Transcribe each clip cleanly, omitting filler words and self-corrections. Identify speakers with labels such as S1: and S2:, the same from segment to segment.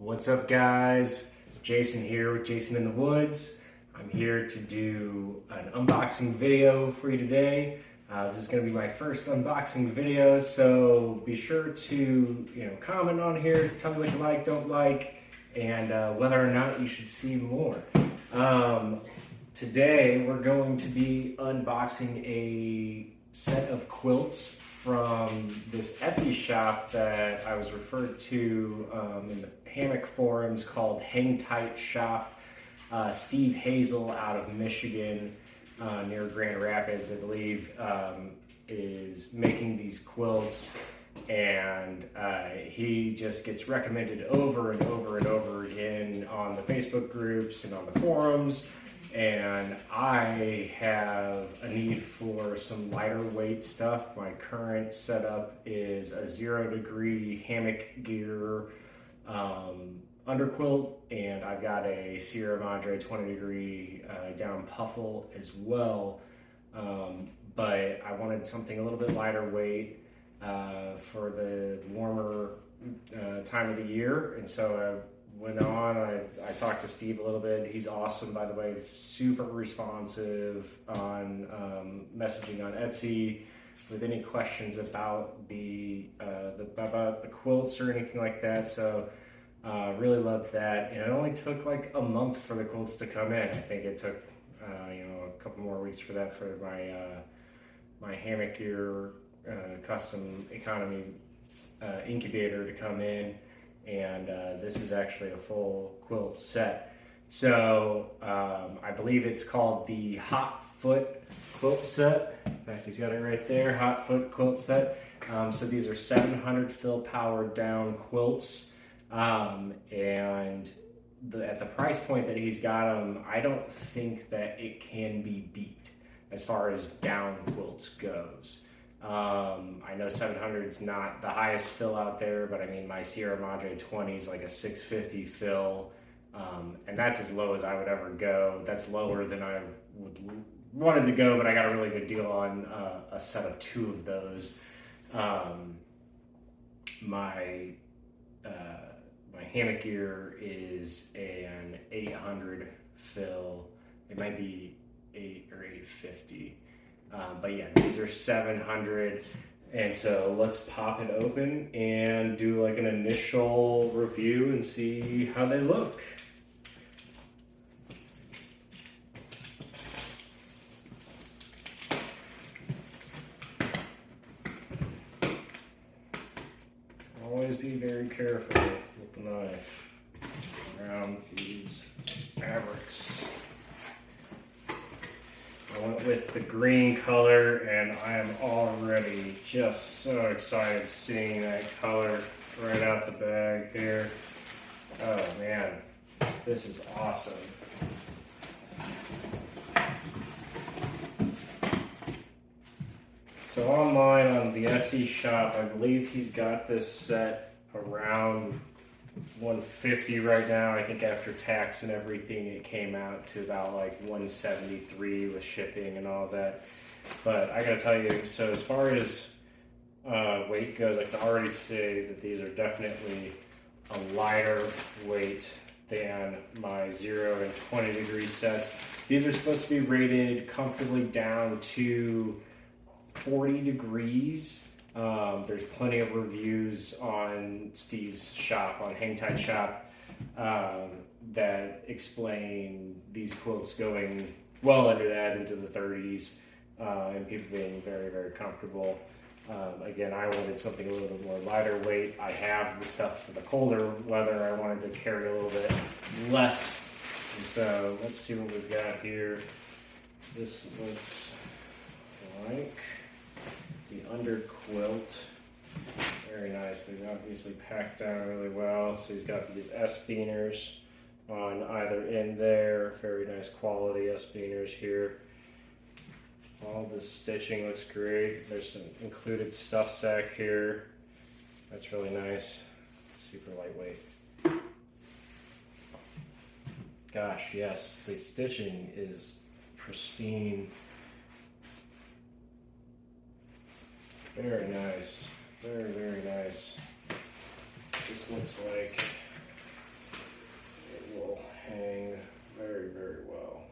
S1: What's up, guys? Jason here with Jason in the Woods. I'm here to do an unboxing video for you today. This is going to be my first unboxing video, so be sure to comment on here, tell me what you like, don't like, and whether or not you should see more. Today we're going to be unboxing a set of quilts from this Etsy shop that I was referred to in the hammock forums called Hangtight shop. Steve Hazel out of Michigan near Grand Rapids, I believe, is making these quilts, and he just gets recommended over and over and over again on the Facebook groups and on the forums. And I have a need for some lighter weight stuff. My current setup is a 0 degree hammock gear underquilt, and I've got a Sierra Madre 20 degree down puffle as well. But I wanted something a little bit lighter weight for the warmer time of the year, and so I went on, I talked to Steve a little bit. He's awesome, by the way, super responsive on messaging on Etsy with any questions about the quilts or anything like that. So really loved that. And it only took like a month for the quilts to come in. I think it took a couple more weeks for that for my hammock gear custom economy incubator to come in. And this is actually a full quilt set. So I believe it's called the Hotfoot quilt set. In fact, he's got it right there, Hotfoot quilt set. So these are 700 fill power down quilts. And at the price point that he's got them, I don't think that it can be beat as far as down quilts goes. I know 700 is not the highest fill out there, but I mean, my Sierra Madre 20 is like a 650 fill, and that's as low as I would ever go. That's lower than I wanted to go, but I got a really good deal on a set of 2 of those. My hammock gear is an 800 fill. It might be 8 or 850. But yeah, these are 700, and so let's pop it open and do like an initial review and see how they look. Always be very careful with the knife around these fabrics. I went with the green color, and I am already just so excited seeing that color right out the bag here. Oh man, this is awesome. So online on the Etsy shop, I believe he's got this set around $150 right now. I think after tax and everything, it came out to about like $173 with shipping and all that. But I gotta tell you, so as far as weight goes, I can already say that these are definitely a lighter weight than my 0 and 20 degree sets. These are supposed to be rated comfortably down to 40 degrees. There's plenty of reviews on Steve's shop, on Hangtight shop, that explain these quilts going well under that, into the 30s, and people being very, very comfortable. Again, I wanted something a little bit more lighter weight. I have the stuff for the colder weather. I wanted to carry a little bit less. And so let's see what we've got here. This looks like the underquilt. Very nice. They're obviously packed down really well. So he's got these S-beaners on either end there. Very nice quality S-beaners here. All the stitching looks great. There's some included stuff sack here. That's really nice. Super lightweight. Gosh, yes, the stitching is pristine. Very nice. Very, very nice. This looks like very, very well.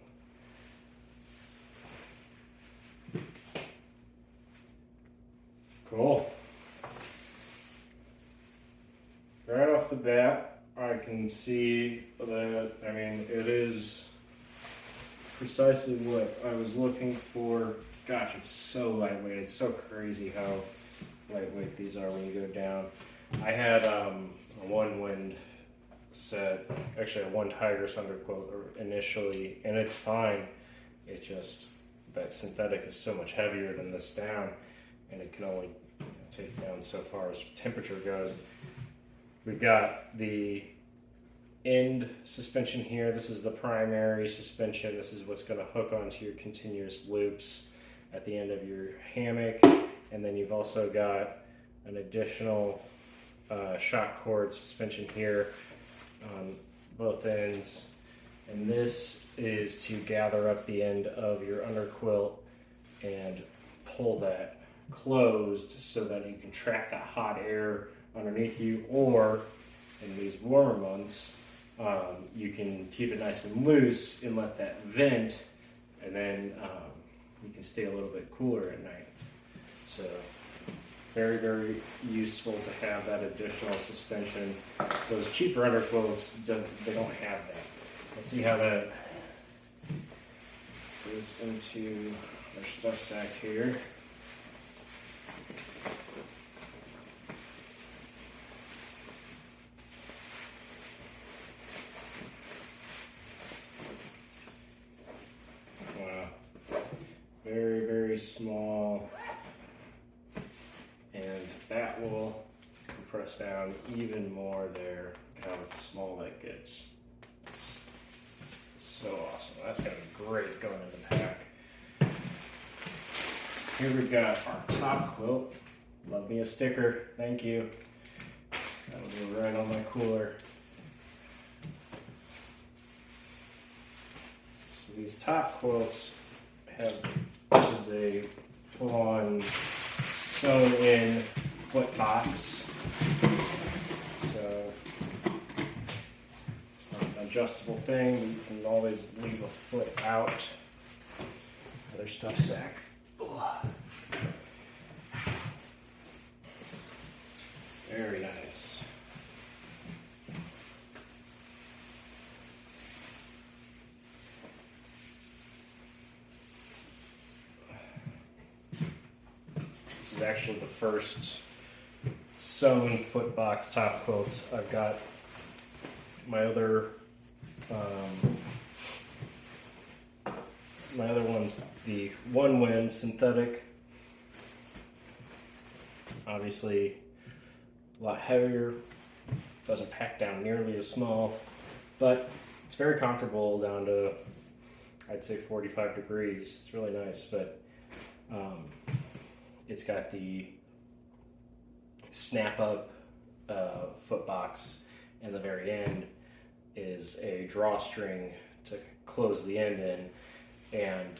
S1: Cool. Right off the bat, I can see that, I mean, it is precisely what I was looking for. Gosh, it's so lightweight. It's so crazy how lightweight these are when you go down. I had a one wind set, actually a one tigress underquilt initially, and it's fine. It's just that synthetic is so much heavier than this down, and it can only take down so far as temperature goes. We've got the end suspension here. This is the primary suspension. This is what's going to hook onto your continuous loops at the end of your hammock. And then you've also got an additional shock cord suspension here on both ends. And this is to gather up the end of your underquilt and pull that closed so that you can trap that hot air underneath you, or in these warmer months, you can keep it nice and loose and let that vent, and then you can stay a little bit cooler at night. So very, very useful to have that additional suspension. Those cheaper underquilts, they don't have that. Let's see how that goes into our stuff sack here. Very, very small, and that will compress down even more there. How small that gets. It's so awesome. That's gonna be great going in the pack. Here we've got our top quilt. Love me a sticker, thank you. That'll go right on my cooler. So these top quilts have, this is a full-on sewn-in foot box. So it's not an adjustable thing. You can always leave a foot out. Another stuff sack. Very nice. This is actually the first sewn foot box top quilts. I've got my other one's the one wind synthetic. Obviously a lot heavier, doesn't pack down nearly as small, but it's very comfortable down to, I'd say, 45 degrees. It's really nice, but it's got the snap up foot box, and the very end is a drawstring to close the end in, and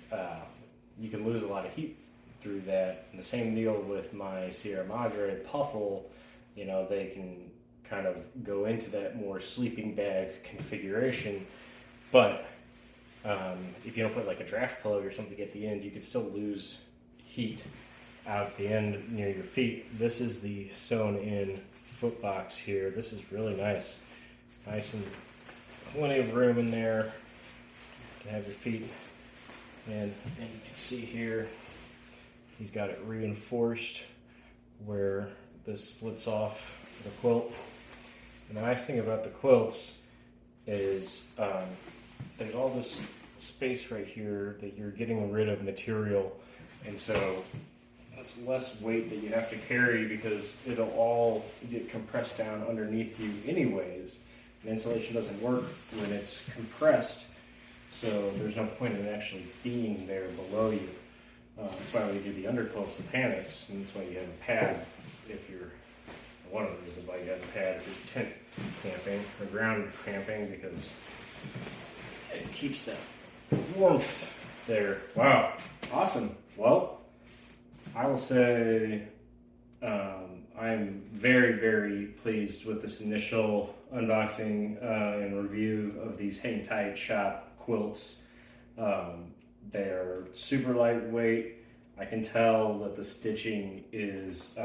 S1: you can lose a lot of heat through that. And the same deal with my Sierra Madre puffle. You know, they can kind of go into that more sleeping bag configuration, but if you don't put like a draft plug or something at the end, you can still lose heat out the end near your feet. This is the sewn in foot box here. This is really nice. Nice and plenty of room in there to have your feet in. And you can see here, he's got it reinforced where this splits off the quilt. And the nice thing about the quilts is there's all this space right here that you're getting rid of material, and so that's less weight that you have to carry because it'll all get compressed down underneath you anyways. And insulation doesn't work when it's compressed, so there's no point in actually being there below you. That's why we do the underquilts and hammocks, and that's why you have a pad if you're, one of the reasons why you have a pad if you're tent camping or ground camping, because it keeps that warmth there. Wow, awesome. Well, I will say I'm very, very pleased with this initial unboxing and review of these Hangtight shop quilts. They're super lightweight. I can tell that the stitching is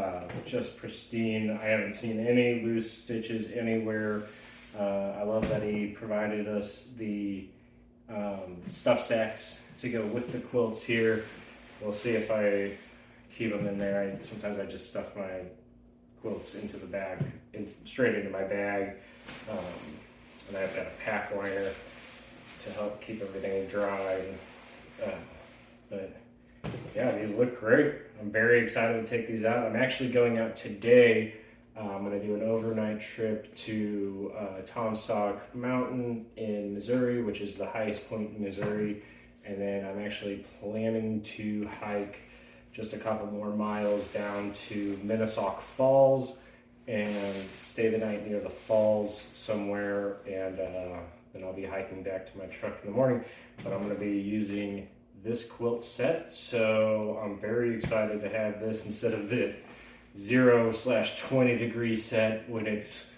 S1: just pristine. I haven't seen any loose stitches anywhere. I love that he provided us the stuff sacks to go with the quilts here. We'll see if I keep them in there. Sometimes I just stuff my quilts into the bag, straight into my bag. And I've got a pack liner to help keep everything dry. But yeah, these look great. I'm very excited to take these out. I'm actually going out today. I'm going to do an overnight trip to Tomsock Mountain in Missouri, which is the highest point in Missouri. And then I'm actually planning to hike just a couple more miles down to Minnesauk Falls and stay the night near the falls somewhere. And then I'll be hiking back to my truck in the morning. But I'm going to be using this quilt set, so I'm very excited to have this instead of the 0/20 degree set when it's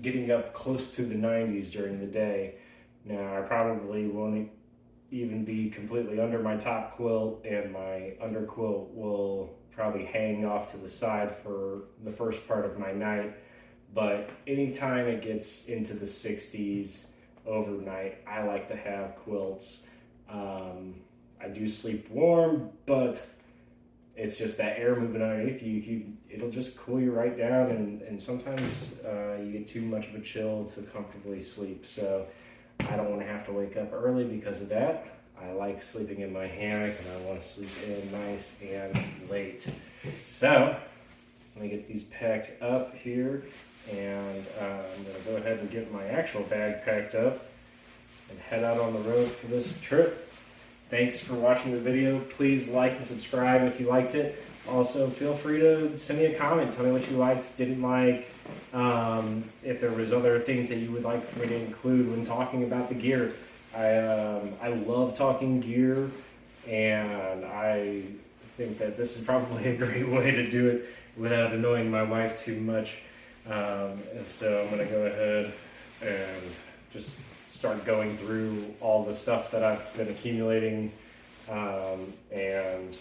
S1: getting up close to the 90s during the day. Now I probably won't even be completely under my top quilt, and my underquilt will probably hang off to the side for the first part of my night. But anytime it gets into the 60s overnight, I like to have quilts. I do sleep warm, but it's just that air moving underneath you, it'll just cool you right down, and sometimes you get too much of a chill to comfortably sleep. So I don't want to have to wake up early because of that. I like sleeping in my hammock, and I want to sleep in nice and late. So let me get these packed up here, and I'm going to go ahead and get my actual bag packed up and head out on the road for this trip. Thanks for watching the video. Please like and subscribe if you liked it. Also, feel free to send me a comment. Tell me what you liked, didn't like, if there was other things that you would like for me to include when talking about the gear. I love talking gear, and I think that this is probably a great way to do it without annoying my wife too much. And so I'm going to go ahead and just start going through all the stuff that I've been accumulating, and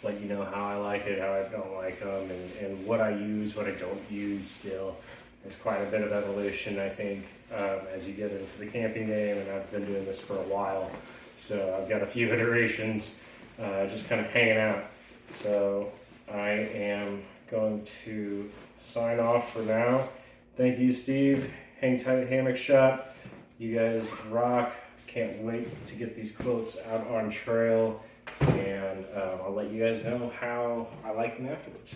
S1: let you know how I like it, how I don't like them, and what I use, what I don't use still. There's quite a bit of evolution, I think, as you get into the camping game, and I've been doing this for a while. So I've got a few iterations just kind of hanging out. So I am going to sign off for now. Thank you, Steve. Hangtight Hammock Shop. You guys rock. Can't wait to get these quilts out on trail, and I'll let you guys know how I like them afterwards.